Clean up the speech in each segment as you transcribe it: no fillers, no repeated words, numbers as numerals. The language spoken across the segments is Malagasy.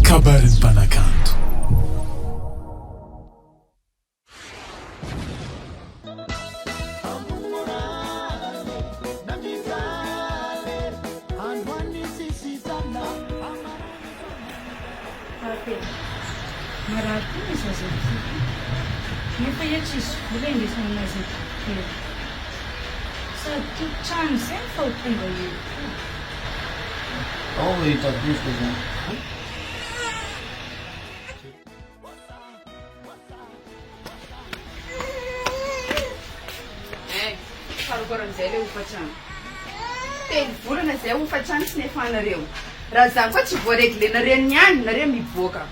kabarin'ny mpanakanto. Marahaba izy zazakely nefa ia tsisy vola indesananazy kely sady tokotrano izay fa ho tonga eo ao hitadosika zany farokoran'izay le hofatrano telo volana zay hofatrano sy nefanareo raha zany koa tsy voareglenareo niany nareo mivoaka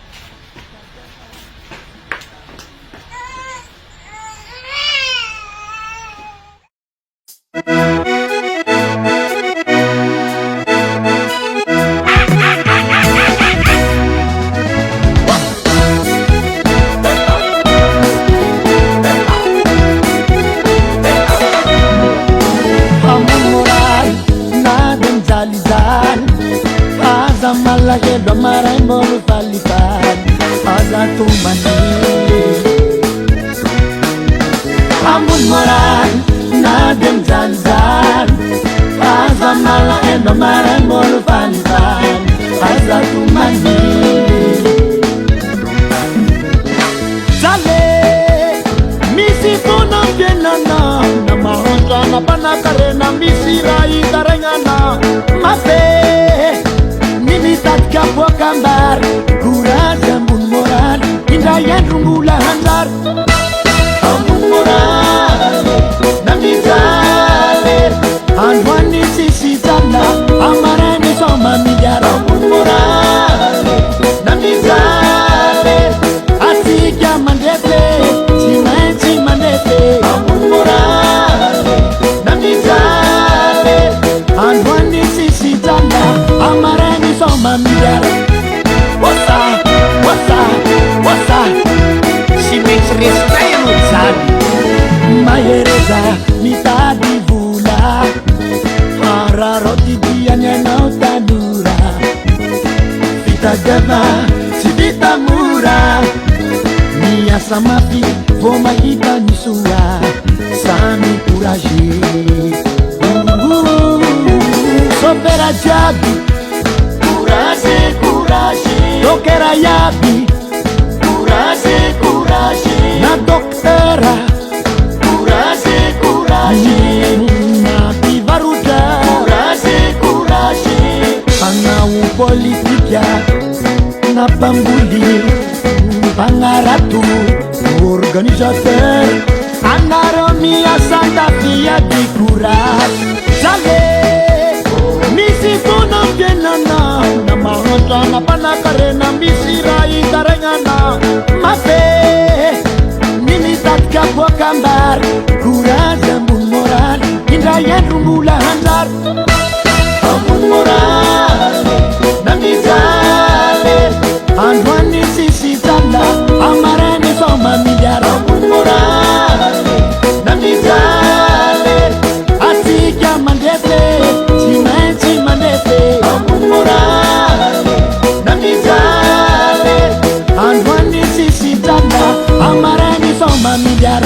Malagelo maray molo palipan aza tumani amun moran nadem zanzan aza malagelo maray molo palipan aza tumani zale misi punam jenana namahonza na panakarena misi rai karengana mafe Nimitat kapwa kambar Kuraja mun moral Indayan rumula handar Amun moral Namizale Anwani sisi tanda Amarani soma mijar Amun moral Namizale Atika mandete Cimenci mandete Amun moral Namizale Anwani sisi tanda Amarani soma mijar Wasa Si mencerita yang ucap Mayereza mitadi vula Hara roti dianya nau tanura Vita java si vita murah Nia sama pi Voma hita nisua Sami kuraji Sopera jadi Courage, dokera yabi Courage, na doktera Courage, na pivaruja Courage, panau politika na pambuli pangaratu organisateur anaromi asanda via di courage jale misi punam jenana namahonza na panakarena misi rai karengana mafe nimitat kapwa kambar kuraja mun moral indayan rumula handar amun moral namizale anwani sisi tanda amarani soma mijar amun moral namizale atika mandete Cimenci mandete amun moral Namizale Anwani sisi tanda Amarani soma mijar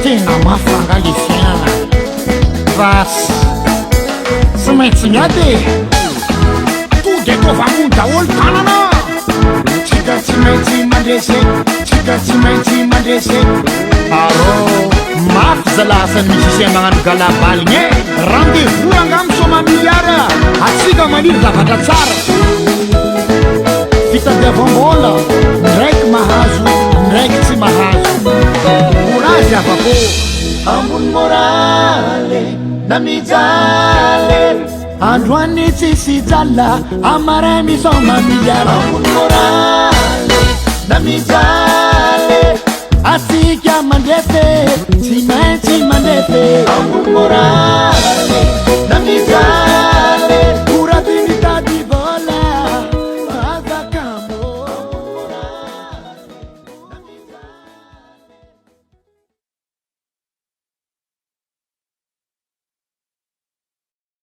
Tena mafanga isiana Vas Cimenci miade Tude kova muda oltanana Chika cimenci mandese Aro Maf zalasan musicien magnano galabaligny rendez-vous angamy soma miliara atsika maniry zavatra tsara fitadiavam-bola ndraiky mahazo ndraiky tsy mahazo courage avako amun morale namijale androany tsisy jala amarany soma miliara amun morale namijale Atika mandete, cimenci mandete, amun morale, namizale.